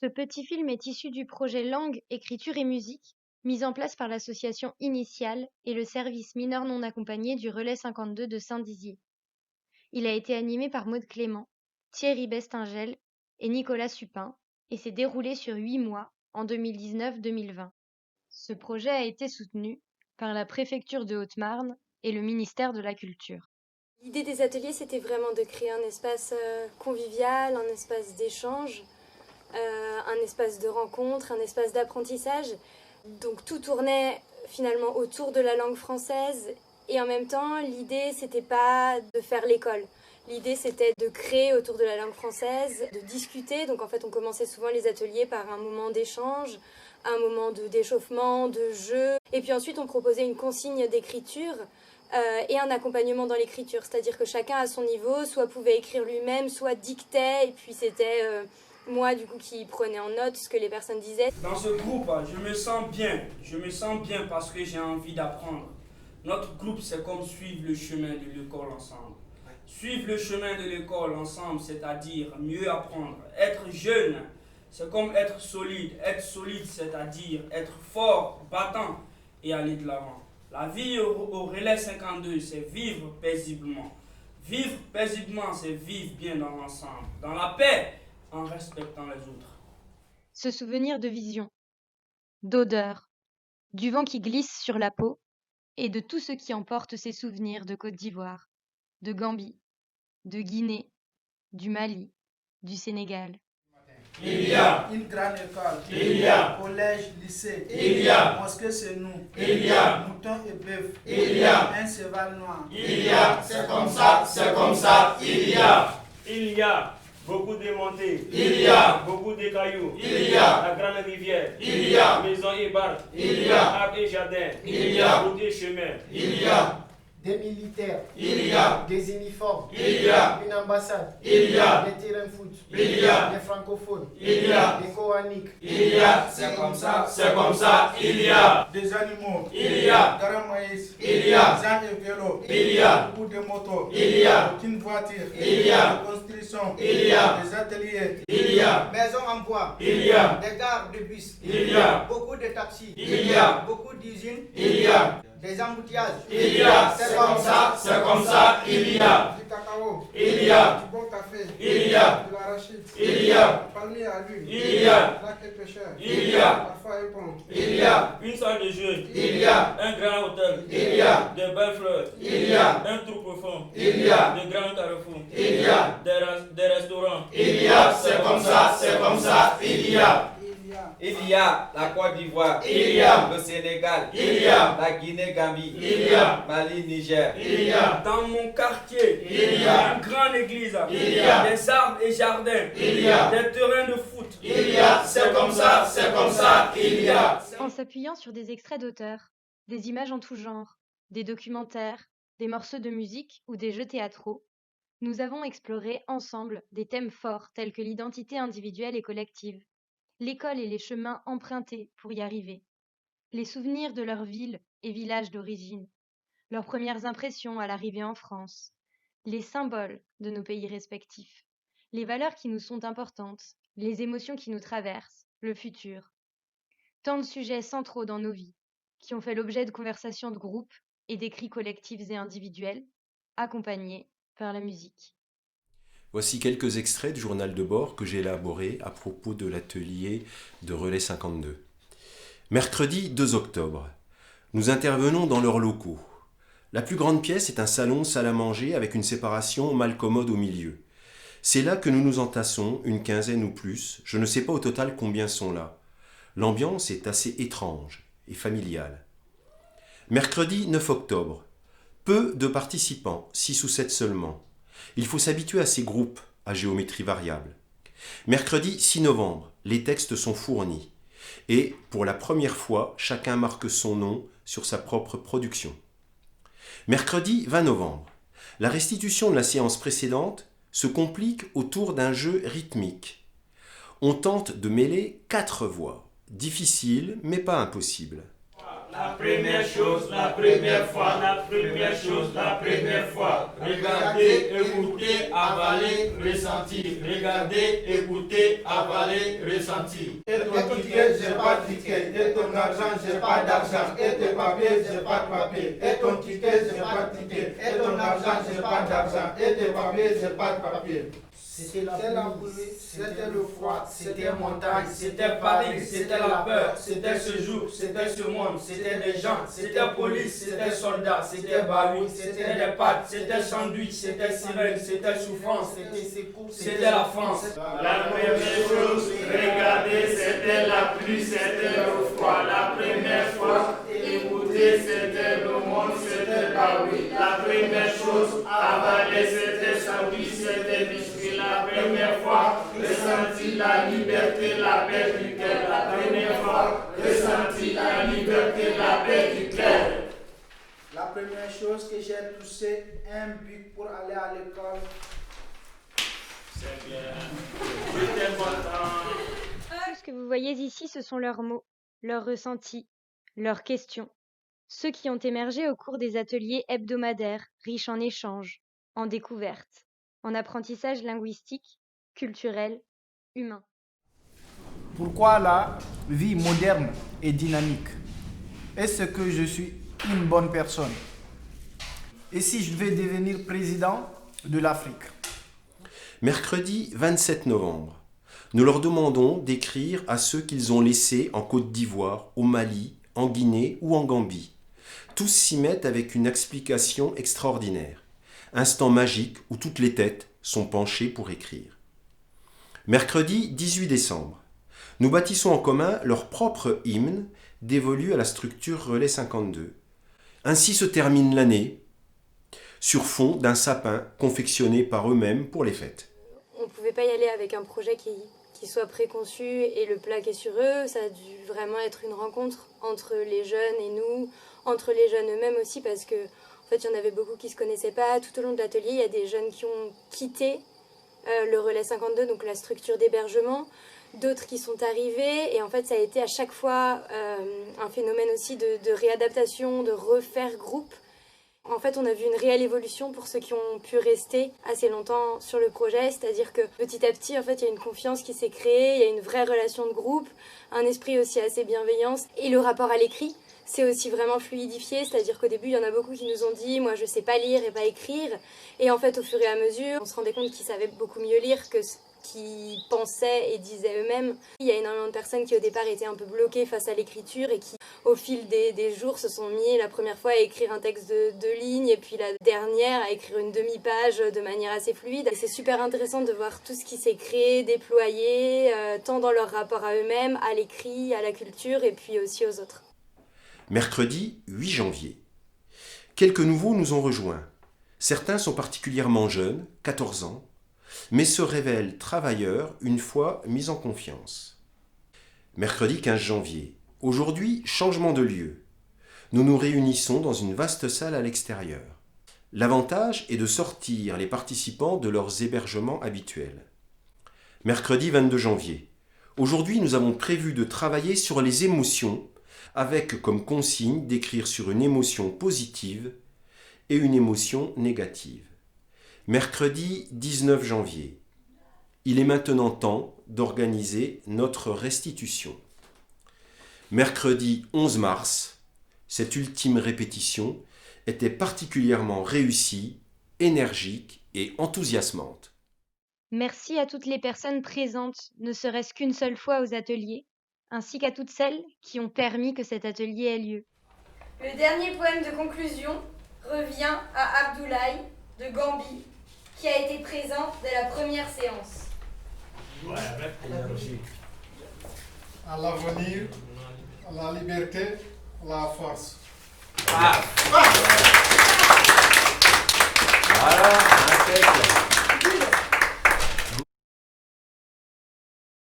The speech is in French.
Ce petit film est issu du projet Langue, écriture et musique, mis en place par l'association Initiale et le service mineurs non accompagnés du Relais 52 de Saint-Dizier. Il a été animé par Maude Clément, Thierry Bestingel et Nicolas Supin et s'est déroulé sur 8 mois en 2019-2020. Ce projet a été soutenu par la préfecture de Haute-Marne et le ministère de la Culture. L'idée des ateliers, c'était vraiment de créer un espace convivial, un espace d'échange, un espace de rencontre, un espace d'apprentissage. Donc tout tournait finalement autour de la langue française et en même temps, l'idée, c'était pas de faire l'école. L'idée, c'était de créer autour de la langue française, de discuter. Donc en fait, on commençait souvent les ateliers par un moment d'échange, un moment d'échauffement, de jeu. Et puis ensuite, on proposait une consigne d'écriture et un accompagnement dans l'écriture. C'est-à-dire que chacun à son niveau, soit pouvait écrire lui-même, soit dictait. Et puis c'était moi, du coup, qui prenais en note ce que les personnes disaient. Dans ce groupe, je me sens bien. Je me sens bien parce que j'ai envie d'apprendre. Notre groupe, c'est comme suivre le chemin de l'école ensemble. Suivre le chemin de l'école ensemble, c'est-à-dire mieux apprendre. Être jeune, c'est comme être solide. Être solide, c'est-à-dire être fort, battant et aller de l'avant. La vie au relais 52, c'est vivre paisiblement. Vivre paisiblement, c'est vivre bien dans l'ensemble, dans la paix, en respectant les autres. Se souvenir de vision, d'odeur, du vent qui glisse sur la peau et de tout ce qui emporte ses souvenirs de Côte d'Ivoire, de Gambie, de Guinée, du Mali, du Sénégal. Il y a une grande école. Il y a collège, lycée. Il y a mosquée, c'est nous. Il y a mouton et bœuf. Il y a un cheval noir. Il y a, c'est comme ça, c'est comme ça. Il y a beaucoup de montées. Il y a beaucoup de cailloux. Il y a la grande rivière. Il y a maison et barque. Il y a arbre et jardin. Il y a route et chemin. Il y a des militaires, il y a des uniformes, il y a une ambassade, il y a des terrains de foot, il y a des francophones, il y a des coaniques, il y a, c'est comme ça, il y a des animaux, il y a Garam maïs, il y a gens et vélos, il y a beaucoup de motos, il y a une voiture, il y a des constructions, il y a des ateliers, il y a maisons en bois, il y a des gares de bus, il y a beaucoup de taxis, il y a beaucoup d'usines, il y a des embouteillages, il y a, c'est comme ça, il y a du cacao, il y a du bon café, il y a de l'arachide, il y a palmier à l'huile, il y a lac et pêcheur, il y a parfois un pont, il y a Une salle de jeu, il y a un grand hôtel, il y a de belles fleurs, il y a un trou profond, il y a de grands carrefours, il y a des restaurants. il y a, c'est comme ça, il y a il y a la Côte d'Ivoire, il y a le Sénégal, il y a la Guinée-Gambie, il y a Mali, Niger. il y a Dans mon quartier, il y a une grande église, il y a des arbres et jardins, il y a des terrains de foot. il y a, c'est comme ça, il y a En s'appuyant sur des extraits d'auteurs, des images en tout genre, des documentaires, des morceaux de musique ou des jeux théâtraux, nous avons exploré ensemble des thèmes forts tels que l'identité individuelle et collective, l'école et les chemins empruntés pour y arriver, les souvenirs de leur ville et village d'origine, leurs premières impressions à l'arrivée en France, les symboles de nos pays respectifs, les valeurs qui nous sont importantes, les émotions qui nous traversent, le futur. Tant de sujets centraux dans nos vies, qui ont fait l'objet de conversations de groupe et d'écrits collectifs et individuels, accompagnés par la musique. Voici quelques extraits du journal de bord que j'ai élaboré à propos de l'atelier de Relais 52. Mercredi 2 octobre. Nous intervenons dans leurs locaux. La plus grande pièce est un salon salle à manger avec une séparation mal commode au milieu. C'est là que nous nous entassons, une quinzaine ou plus, je ne sais pas au total combien sont là. L'ambiance est assez étrange et familiale. Mercredi 9 octobre. Peu de participants, 6 ou 7 seulement. Il faut s'habituer à ces groupes à géométrie variable. Mercredi 6 novembre, les textes sont fournis. Et, pour la première fois, chacun marque son nom sur sa propre production. Mercredi 20 novembre, la restitution de la séance précédente se complique autour d'un jeu rythmique. On tente de mêler 4 voix. Difficile, mais pas impossible. La première chose, la première fois, la première chose, la première fois. Regardez, écoutez, avaler, ressentir. regarder, écouter, avaler, ressentir. Et ton ticket, j'ai pas de ticket. Et ton argent, j'ai pas d'argent. Et tes papiers, j'ai pas de papier. Et ton ticket, j'ai pas de ticket. Et ton argent, j'ai pas d'argent. Et tes papiers, j'ai pas de papier. C'était la pluie, c'était le froid, c'était montagne, C'était Paris, c'était la peur, c'était ce jour, c'était ce monde, c'était des gens, c'était police, c'était soldats, c'était baroud, c'était des pâtes, c'était sandwich, c'était sirène, c'était souffrance, c'était la France. La première chose, regarder, c'était la pluie, c'était le froid. La première fois, écouter, c'était le monde, c'était Paris. La première chose, avaler, c'était sandwich, c'était biscuit. La première fois, ressentir la liberté, la paix du cœur. La première fois, ressentir la liberté, la paix du cœur. La première chose que j'ai touché, un bic pour aller à l'école. C'est bien. J'étais content. Tout ce que vous voyez ici, ce sont leurs mots, leurs ressentis, leurs questions, ceux qui ont émergé au cours des ateliers hebdomadaires, riches en échanges, en découvertes, en apprentissage linguistique, culturel, humain. Pourquoi la vie moderne est dynamique? Est-ce que je suis une bonne personne? Et si je vais devenir président de l'Afrique? Mercredi 27 novembre, nous leur demandons d'écrire à ceux qu'ils ont laissés en Côte d'Ivoire, au Mali, en Guinée ou en Gambie. Tous s'y mettent avec une explication extraordinaire. Instant magique où toutes les têtes sont penchées pour écrire. Mercredi 18 décembre, nous bâtissons en commun leur propre hymne dévolu à la structure Relais 52. Ainsi se termine l'année, sur fond d'un sapin confectionné par eux-mêmes pour les fêtes. On ne pouvait pas y aller avec un projet qui soit préconçu et le plaquer sur eux. Ça a dû vraiment être une rencontre entre les jeunes et nous, entre les jeunes eux-mêmes aussi, parce que en fait, il y en avait beaucoup qui ne se connaissaient pas. Tout au long de l'atelier, il y a des jeunes qui ont quitté le Relais 52, donc la structure d'hébergement, d'autres qui sont arrivés. Et en fait, ça a été à chaque fois un phénomène aussi de réadaptation, de refaire groupe. En fait, on a vu une réelle évolution pour ceux qui ont pu rester assez longtemps sur le projet, c'est-à-dire que petit à petit, en fait, il y a une confiance qui s'est créée, il y a une vraie relation de groupe, un esprit aussi assez bienveillant. Et le rapport à l'écrit, c'est aussi vraiment fluidifié, c'est-à-dire qu'au début, il y en a beaucoup qui nous ont dit « moi, je sais pas lire et pas écrire ». Et en fait, au fur et à mesure, on se rendait compte qu'ils savaient beaucoup mieux lire que ce qu'ils pensaient et disaient eux-mêmes. Il y a énormément de personnes qui au départ étaient un peu bloquées face à l'écriture et qui au fil des jours se sont mis la première fois à écrire un texte de 2 lignes et puis la dernière à écrire une demi-page de manière assez fluide. Et c'est super intéressant de voir tout ce qui s'est créé, déployé, tant dans leur rapport à eux-mêmes, à l'écrit, à la culture et puis aussi aux autres. Mercredi 8 janvier. Quelques nouveaux nous ont rejoints. Certains sont particulièrement jeunes, 14 ans, mais se révèlent travailleurs une fois mis en confiance. Mercredi 15 janvier. Aujourd'hui, changement de lieu. Nous nous réunissons dans une vaste salle à l'extérieur. L'avantage est de sortir les participants de leurs hébergements habituels. Mercredi 22 janvier. Aujourd'hui, nous avons prévu de travailler sur les émotions avec comme consigne d'écrire sur une émotion positive et une émotion négative. Mercredi 19 janvier. Il est maintenant temps d'organiser notre restitution. Mercredi 11 mars, cette ultime répétition était particulièrement réussie, énergique et enthousiasmante. Merci à toutes les personnes présentes, ne serait-ce qu'une seule fois aux ateliers, ainsi qu'à toutes celles qui ont permis que cet atelier ait lieu. Le dernier poème de conclusion revient à Abdoulaye de Gambie, qui a été présent dès la première séance. À l'avenir, à la liberté, à la force.